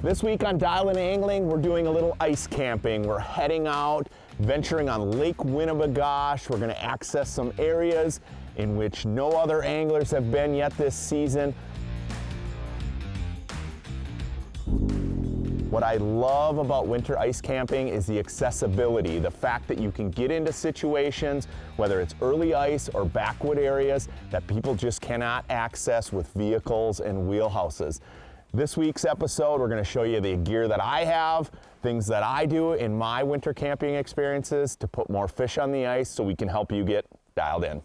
This week on Dialed In Angling, we're doing a little ice camping. We're heading out, venturing on Lake Winnebagosh. We're gonna access some areas in which no other anglers have been yet this season. What I love about winter ice camping is the accessibility, the fact that you can get into situations, whether it's early ice or backwood areas, that people just cannot access with vehicles and wheelhouses. This week's episode, we're gonna show you the gear that I have, things that I do in my winter camping experiences to put more fish on the ice so we can help you get dialed in.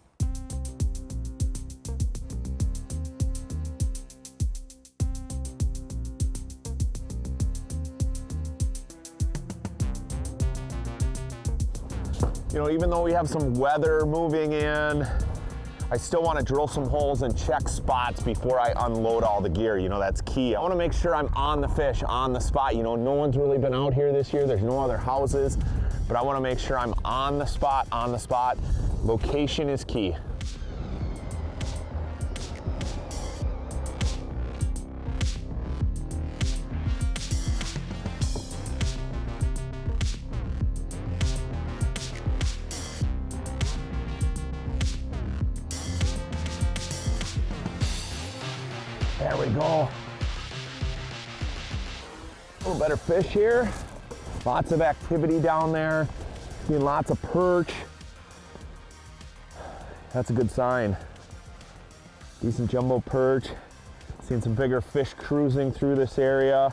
You know, even though we have some weather moving in, I still want to drill some holes and check spots before I unload all the gear. You know, that's key. I want to make sure I'm on the fish, on the spot. You know, no one's really been out here this year. There's no other houses, but I want to make sure I'm on the spot, on the spot. Location is key. There we go. A little better fish here. Lots of activity down there. Seeing lots of perch. That's a good sign. Decent jumbo perch. Seeing some bigger fish cruising through this area.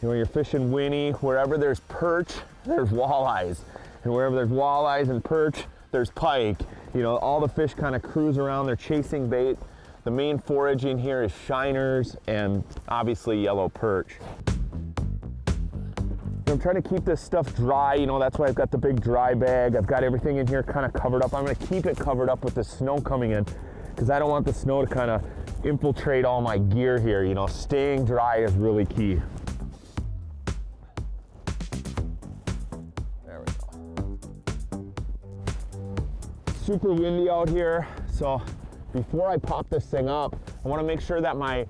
You know, you're fishing Winnie, wherever there's perch, there's walleyes. And wherever there's walleyes and perch, there's pike. You know, all the fish kind of cruise around, they're chasing bait. The main foraging here is shiners and obviously yellow perch. I'm trying to keep this stuff dry, you know, that's why I've got the big dry bag. I've got everything in here kind of covered up. I'm gonna keep it covered up with the snow coming in because I don't want the snow to kind of infiltrate all my gear here. You know, staying dry is really key. There we go. Super windy out here, so before I pop this thing up, I want to make sure that my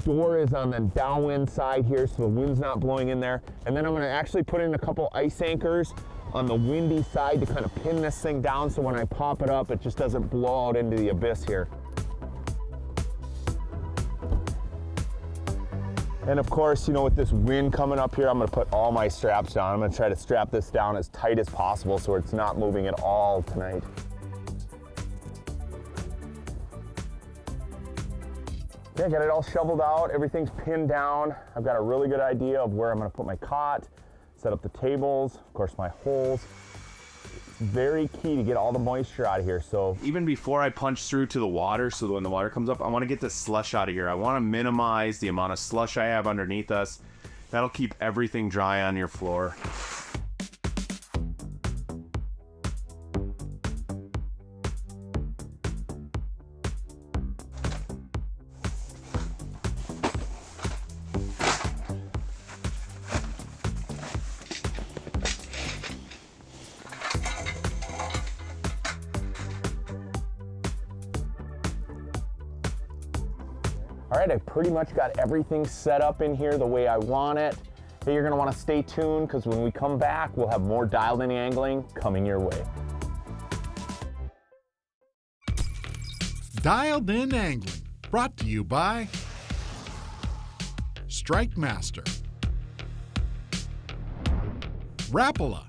door is on the downwind side here so the wind's not blowing in there. And then I'm going to actually put in a couple ice anchors on the windy side to kind of pin this thing down so when I pop it up, it just doesn't blow out into the abyss here. And of course, you know, with this wind coming up here, I'm going to put all my straps down. I'm going to try to strap this down as tight as possible so it's not moving at all tonight. Yeah, got it all shoveled out, everything's pinned down. I've got a really good idea of where I'm gonna put my cot, set up the tables, of course my holes. It's very key to get all the moisture out of here, so. Even before I punch through to the water, so when the water comes up, I wanna get the slush out of here. I wanna minimize the amount of slush I have underneath us. That'll keep everything dry on your floor. All right, I've pretty much got everything set up in here the way I want it. Hey, you're gonna wanna stay tuned because when we come back, we'll have more Dialed In Angling coming your way. Dialed In Angling, brought to you by Strike Master, Rapala,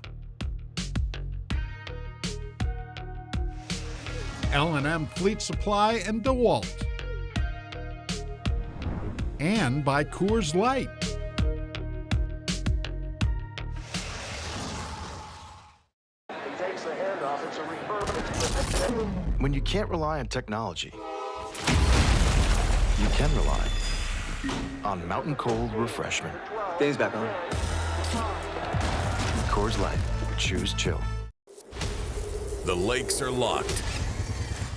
L&M Fleet Supply and DeWalt, and by Coors Light. When you can't rely on technology, you can rely on Mountain Cold Refreshment. Dave's back on. Coors Light. Choose chill. The lakes are locked.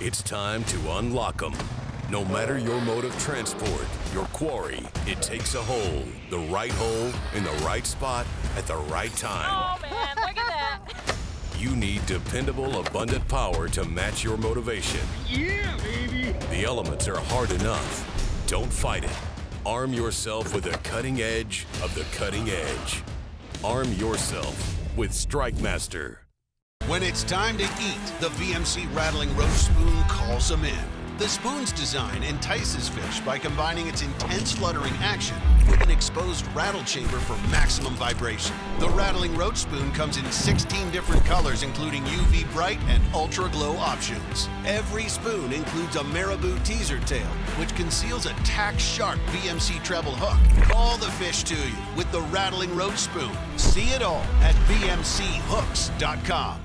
It's time to unlock them. No matter your mode of transport, your quarry, it takes a hole, the right hole, in the right spot, at the right time. Oh man, look at that. You need dependable, abundant power to match your motivation. Yeah, baby! The elements are hard enough. Don't fight it. Arm yourself with the cutting edge of the cutting edge. Arm yourself with StrikeMaster. When it's time to eat, the VMC Rattling Roach Spoon calls them in. The spoon's design entices fish by combining its intense fluttering action with an exposed rattle chamber for maximum vibration. The Rattling Roach Spoon comes in 16 different colors, including UV bright and ultra glow options. Every spoon includes a marabou teaser tail, which conceals a tack-sharp VMC treble hook. Call the fish to you with the Rattling Roach Spoon. See it all at VMCHooks.com.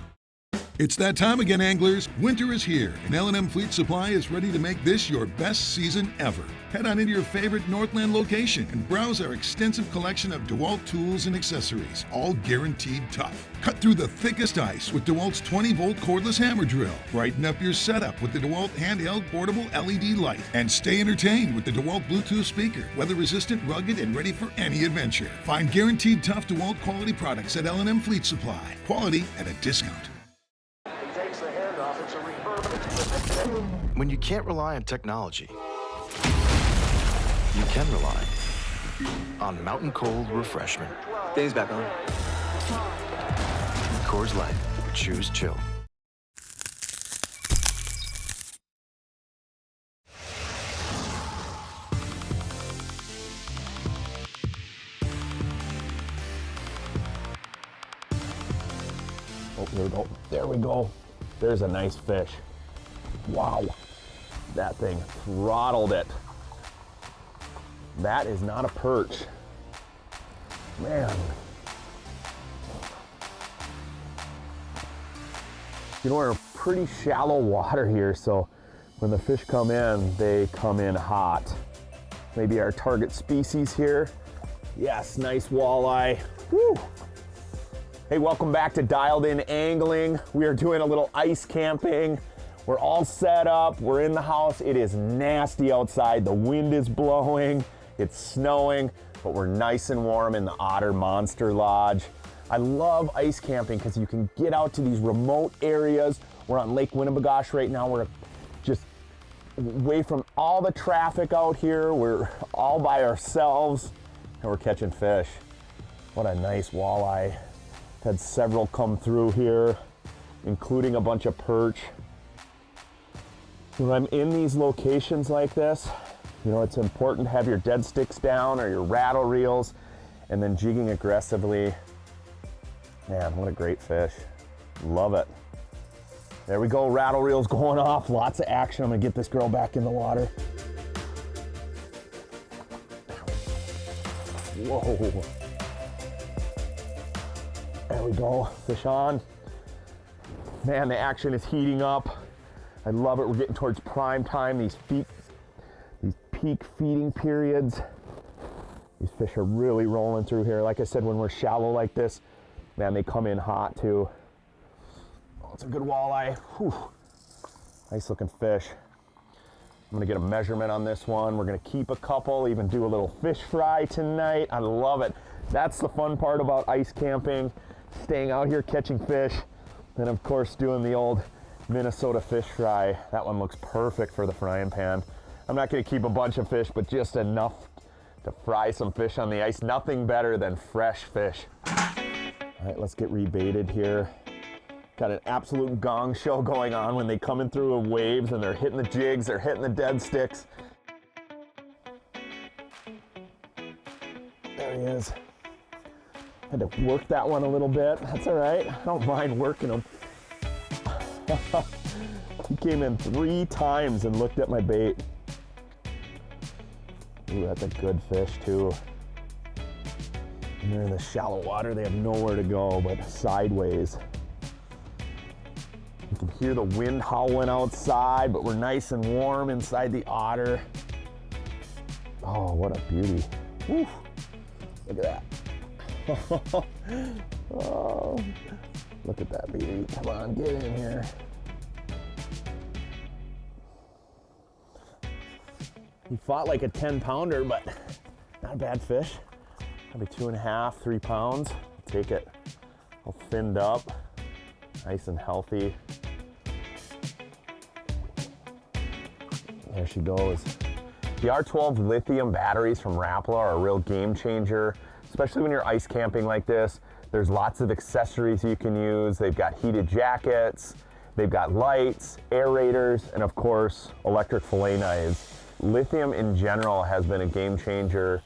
It's that time again, anglers. Winter is here, and L&M Fleet Supply is ready to make this your best season ever. Head on into your favorite Northland location and browse our extensive collection of DeWalt tools and accessories, all guaranteed tough. Cut through the thickest ice with DeWalt's 20-volt cordless hammer drill. Brighten up your setup with the DeWalt handheld portable LED light. And stay entertained with the DeWalt Bluetooth speaker, weather-resistant, rugged, and ready for any adventure. Find guaranteed tough DeWalt quality products at L&M Fleet Supply. Quality at a discount. When you can't rely on technology, you can rely on Mountain Cold Refreshment. Dave's back on. Coors Light. Choose chill. Oh, there we go. There we go. There's a nice fish. Wow. That thing throttled it. That is not a perch. Man. You know, we're in pretty shallow water here, so when the fish come in, they come in hot. Maybe our target species here. Yes, nice walleye. Woo. Hey, welcome back to Dialed In Angling. We are doing a little ice camping. We're all set up, we're in the house. It is nasty outside, the wind is blowing, it's snowing, but we're nice and warm in the Otter Monster Lodge. I love ice camping because you can get out to these remote areas. We're on Lake Winnebagoche right now. We're just away from all the traffic out here. We're all by ourselves and we're catching fish. What a nice walleye. Had several come through here, including a bunch of perch. When I'm in these locations like this, you know, it's important to have your dead sticks down or your rattle reels and then jigging aggressively. Man, what a great fish. Love it. There we go, rattle reels going off, lots of action. I'm gonna get this girl back in the water. Whoa. There we go, fish on. Man, the action is heating up. I love it. We're getting towards prime time, these peak feeding periods. These fish are really rolling through here. Like I said, when we're shallow like this, man, they come in hot too. Oh, it's a good walleye. Whew. Nice looking fish. I'm gonna get a measurement on this one. We're gonna keep a couple, even do a little fish fry tonight. I love it. That's the fun part about ice camping, staying out here catching fish, and of course doing the old Minnesota fish fry. That one looks perfect for the frying pan. I'm not gonna keep a bunch of fish, but just enough to fry some fish on the ice. Nothing better than fresh fish. All right, let's get rebaited here. Got an absolute gong show going on when they come in through the waves and they're hitting the jigs, they're hitting the dead sticks. There he is. Had to work that one a little bit. That's all right. I don't mind working them. He came in 3 times and looked at my bait. Ooh, that's a good fish too. And they're in the shallow water. They have nowhere to go but sideways. You can hear the wind howling outside, but we're nice and warm inside the otter. Oh, what a beauty. Woo. Look at that. Oh, look at that beauty. Come on, get in here. He fought like a 10-pounder, but not a bad fish. Probably 2.5, 3 pounds. Take it all thinned up, nice and healthy. There she goes. The R12 lithium batteries from Rapala are a real game changer, especially when you're ice camping like this. There's lots of accessories you can use. They've got heated jackets, they've got lights, aerators, and of course, electric fillet knives. Lithium in general has been a game changer,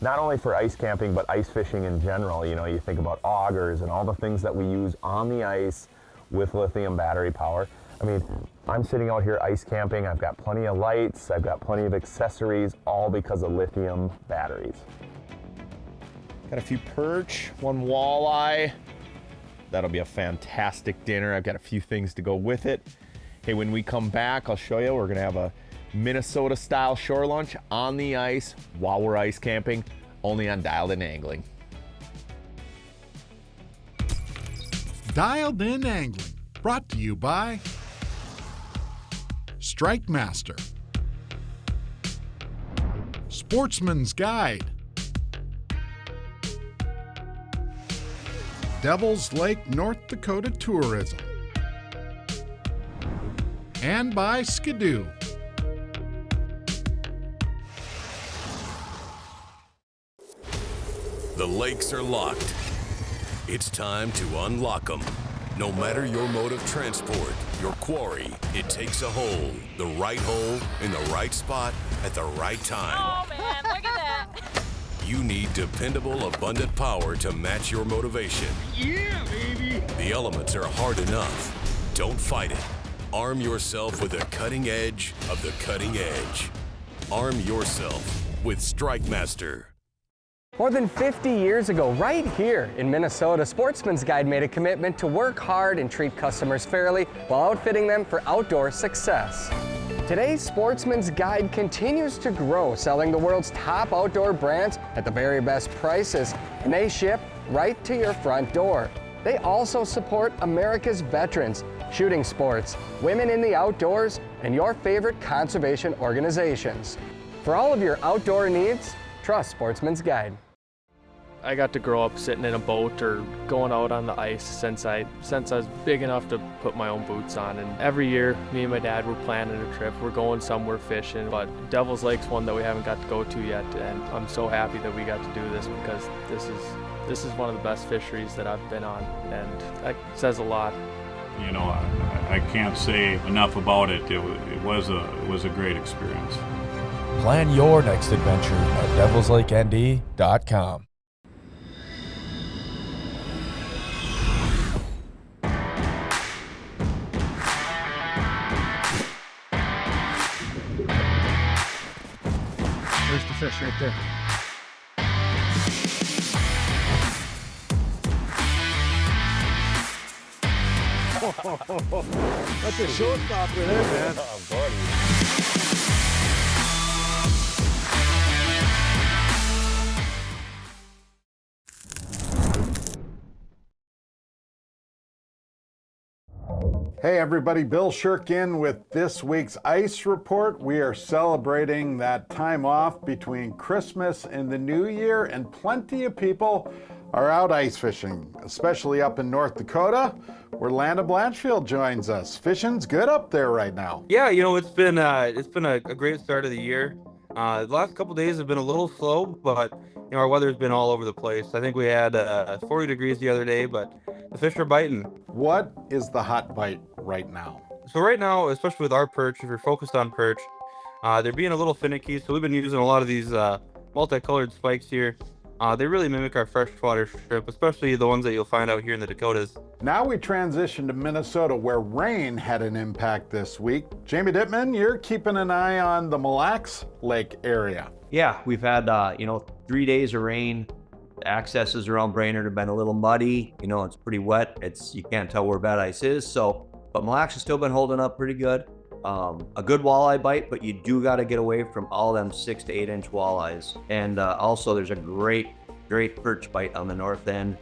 not only for ice camping, but ice fishing in general. You know, you think about augers and all the things that we use on the ice with lithium battery power. I mean, I'm sitting out here ice camping, I've got plenty of lights, I've got plenty of accessories, all because of lithium batteries. Got a few perch, one walleye. That'll be a fantastic dinner. I've got a few things to go with it. Hey, when we come back, I'll show you, we're gonna have a Minnesota style shore lunch on the ice while we're ice camping, only on Dialed In Angling. Dialed In Angling, brought to you by Strike Master, Sportsman's Guide, Devil's Lake, North Dakota Tourism, and by Skidoo. The lakes are locked. It's time to unlock them. No matter your mode of transport, your quarry, it takes a hole, the right hole, in the right spot, at the right time. Oh man, look at that. You need dependable, abundant power to match your motivation. Yeah, baby! The elements are hard enough. Don't fight it. Arm yourself with the cutting edge of the cutting edge. Arm yourself with Strike Master. More than 50 years ago, right here in Minnesota, Sportsman's Guide made a commitment to work hard and treat customers fairly while outfitting them for outdoor success. Today, Sportsman's Guide continues to grow, selling the world's top outdoor brands at the very best prices, and they ship right to your front door. They also support America's veterans, shooting sports, women in the outdoors, and your favorite conservation organizations. For all of your outdoor needs, trust Sportsman's Guide. I got to grow up sitting in a boat or going out on the ice since I was big enough to put my own boots on. And every year, me and my dad were planning a trip. We're going somewhere fishing, but Devil's Lake's one that we haven't got to go to yet. And I'm so happy that we got to do this because this is one of the best fisheries that I've been on, and that says a lot. You know, I can't say enough about it. It was a great experience. Plan your next adventure at devilslakend.com. There's the fish right there. That's a showstopper there, man. Oh, buddy. Hey everybody, Bill Shirkin with this week's Ice Report. We are celebrating that time off between Christmas and the New Year, and plenty of people are out ice fishing, especially up in North Dakota, where Landa Blanchfield joins us. Fishing's good up there right now. Yeah, you know, it's been a great start of the year. The last couple days have been a little slow, but you know, our weather's been all over the place. I think we had 40 degrees the other day, but the fish are biting. What is the hot bite right now? So right now, especially with our perch, if you're focused on perch, they're being a little finicky. So we've been using a lot of these multicolored spikes here. They really mimic our freshwater shrimp, especially the ones that you'll find out here in the Dakotas. Now we transition to Minnesota, where rain had an impact this week. Jamie Dittman, you're keeping an eye on the Mille Lacs Lake area. Yeah, we've had 3 days of rain. The accesses around Brainerd have been a little muddy. You know, it's pretty wet. You can't tell where bad ice is. But Mille Lacs has still been holding up pretty good. A good walleye bite, but you do got to get away from all them 6 to 8 inch walleyes. And also there's a great perch bite on the north end,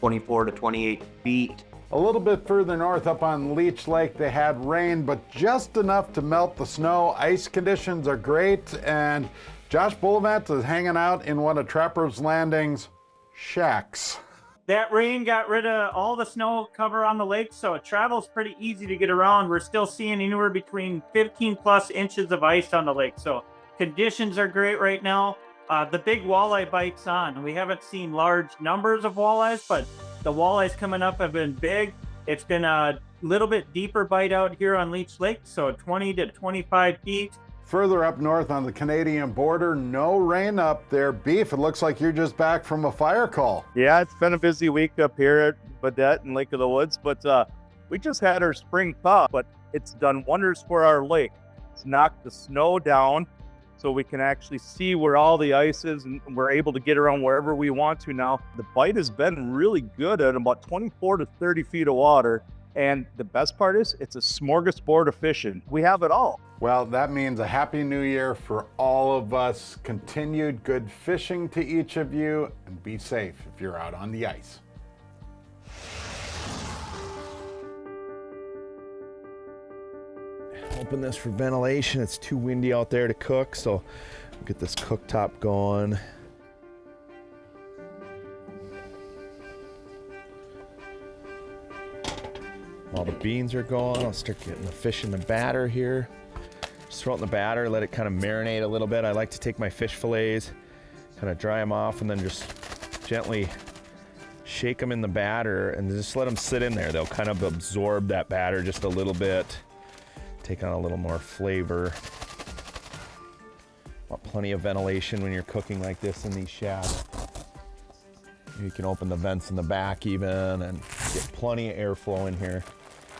24 to 28 feet. A little bit further north up on Leech Lake, they had rain, but just enough to melt the snow. Ice conditions are great, and Josh Bullivant is hanging out in one of Trapper's Landing's shacks. That rain got rid of all the snow cover on the lake, so it travels pretty easy to get around. We're still seeing anywhere between 15 plus inches of ice on the lake, so Conditions are great right now. The big walleye bite's on. We haven't seen large numbers of walleyes, but the walleyes coming up have been big. It's been a little bit deeper bite out here on Leech Lake, so 20 to 25 feet. Further up north on the Canadian border, no rain up there. Beef, it looks like you're just back from a fire call. Yeah, it's been a busy week up here at Badette and Lake of the Woods, but we just had our spring thaw, but it's done wonders for our lake. It's knocked the snow down so we can actually see where all the ice is, and we're able to get around wherever we want to now. The bite has been really good at about 24 to 30 feet of water. And the best part is it's a smorgasbord of fishing. We have it all. Well, that means a happy new year for all of us. Continued good fishing to each of you, and be safe if you're out on the ice. Open this for ventilation. It's too windy out there to cook, so we'll get this cooktop going. While the beans are going, I'll start getting the fish in the batter here. Just throw it in the batter, let it kind of marinate a little bit. I like to take my fish fillets, kind of dry them off, and then just gently shake them in the batter and just let them sit in there. They'll kind of absorb that batter just a little bit, take on a little more flavor. Want plenty of ventilation when you're cooking like this in these shacks. You can open the vents in the back even and get plenty of airflow in here.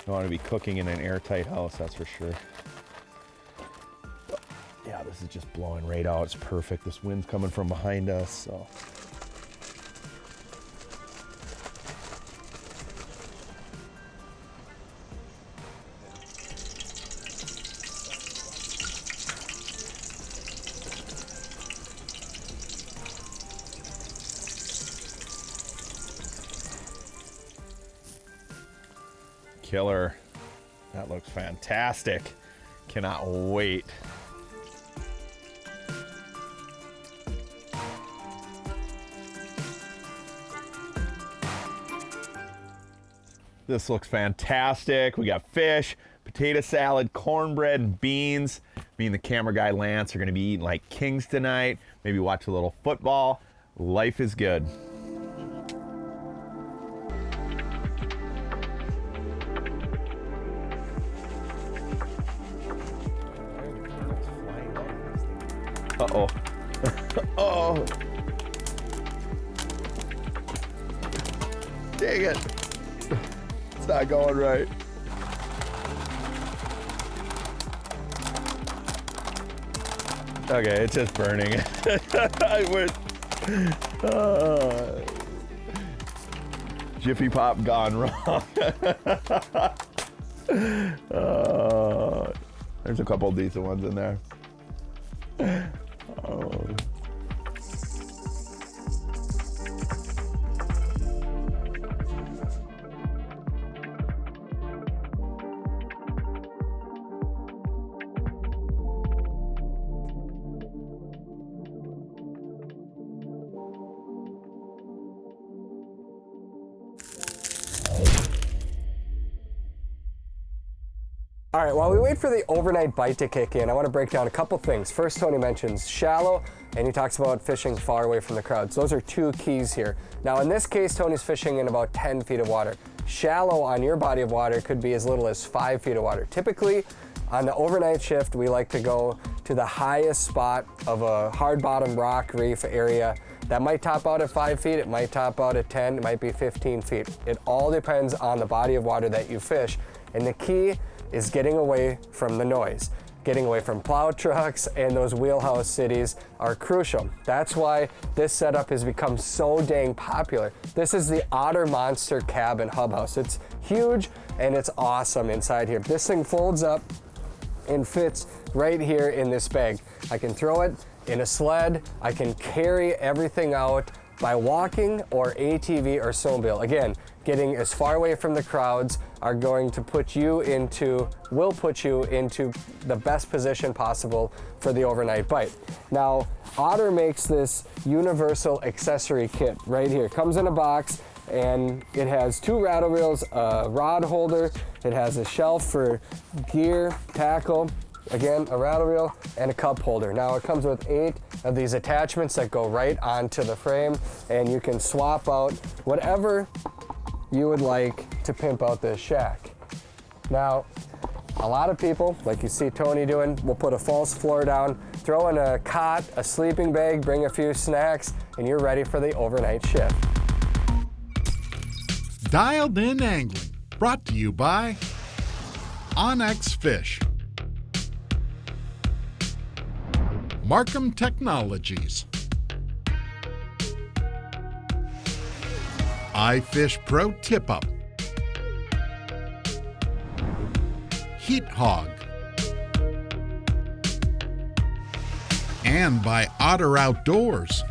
You don't want to be cooking in an airtight house, that's for sure. But yeah, this is just blowing right out. It's perfect. This wind's coming from behind us, so. Killer. That looks fantastic. Cannot wait. This looks fantastic. We got fish, potato salad, cornbread, and beans. Me and the camera guy Lance are gonna be eating like kings tonight. Maybe watch a little football. Life is good. Uh-oh. Oh. Dang it. It's not going right. Okay, it's just burning. I went. Jiffy Pop gone wrong. There's a couple decent ones in there. Oh. All right, while we wait for the overnight bite to kick in, I want to break down a couple things. First, Tony mentions shallow, and he talks about fishing far away from the crowds. Those are two keys here. Now, in this case, Tony's fishing in about 10 feet of water. Shallow on your body of water could be as little as 5 feet of water. Typically, on the overnight shift, we like to go to the highest spot of a hard bottom rock reef area. That might top out at 5 feet, it might top out at 10, it might be 15 feet. It all depends on the body of water that you fish. And the key is getting away from the noise. Getting away from plow trucks and those wheelhouse cities are crucial. That's why this setup has become so dang popular. This is the Otter Monster Cabin Hub House. It's huge and it's awesome inside here. This thing folds up and fits right here in this bag. I can throw it in a sled. I can carry everything out by walking or ATV or snowmobile. Again, getting as far away from the crowds are going to will put you into the best position possible for the overnight bite. Now, Otter makes this universal accessory kit right here. Comes in a box and it has 2 rattle reels, a rod holder, it has a shelf for gear, tackle, Again, a rattle reel and a cup holder. Now it comes with 8 of these attachments that go right onto the frame, and you can swap out whatever you would like to pimp out this shack. Now, a lot of people, like you see Tony doing, will put a false floor down, throw in a cot, a sleeping bag, bring a few snacks, and you're ready for the overnight shift. Dialed In Angling, brought to you by Onyx Fish, Markham Technologies, iFish Pro Tip Up, Heat Hog, and by Otter Outdoors.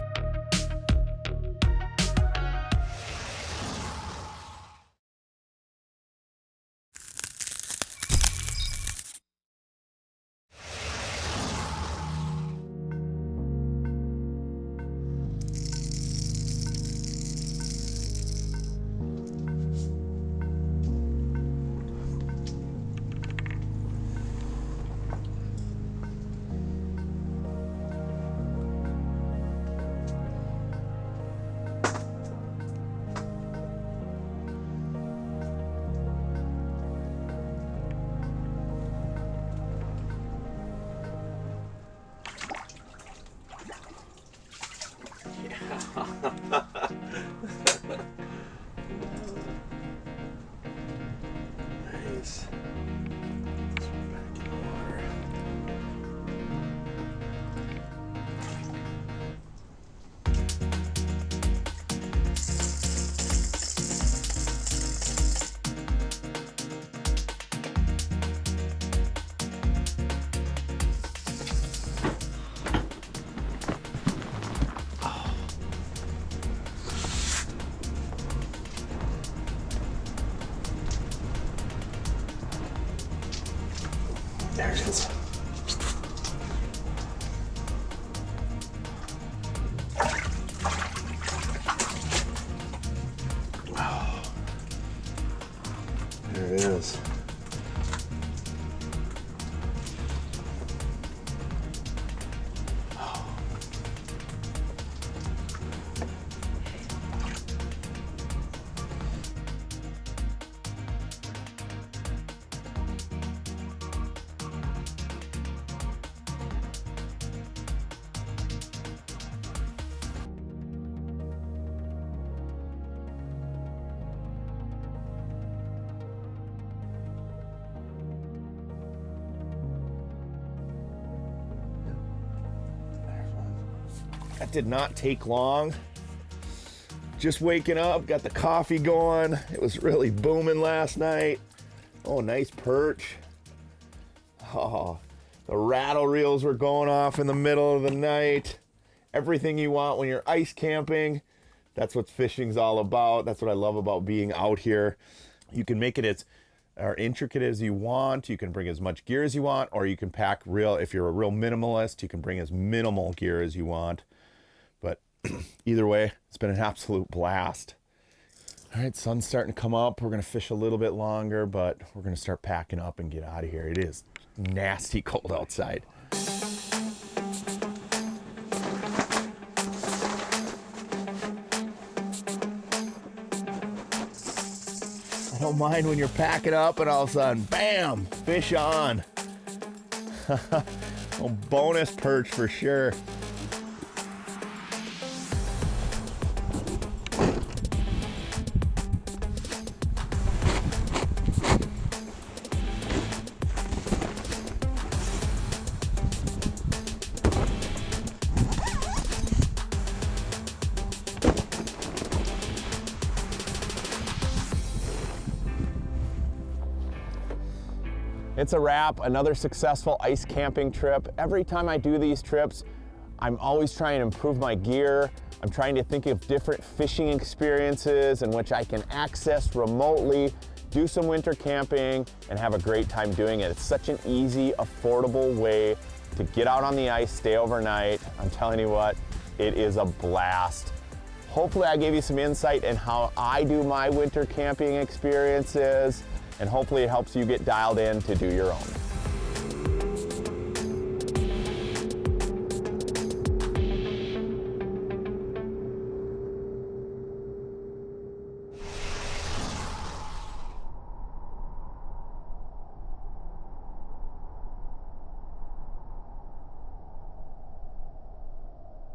Nice. There it is. Wow. There it is. That did not take long. Just waking up, got the coffee going. It was really booming last night. Oh, nice perch. Oh, the rattle reels were going off in the middle of the night. Everything you want when you're ice camping. That's what fishing's all about. That's what I love about being out here. You can make it as intricate as you want. You can bring as much gear as you want, or you can pack real. If you're a real minimalist, you can bring as minimal gear as you want. But either way, it's been an absolute blast. All right, sun's starting to come up. We're gonna fish a little bit longer, but we're gonna start packing up and get out of here. It is nasty cold outside. I don't mind when you're packing up and all of a sudden, bam, fish on. A bonus perch for sure. It's a wrap, another successful ice camping trip. Every time I do these trips, I'm always trying to improve my gear. I'm trying to think of different fishing experiences in which I can access remotely, do some winter camping, and have a great time doing it. It's such an easy, affordable way to get out on the ice, stay overnight. I'm telling you what, it is a blast. Hopefully I gave you some insight in how I do my winter camping experiences, and hopefully it helps you get dialed in to do your own.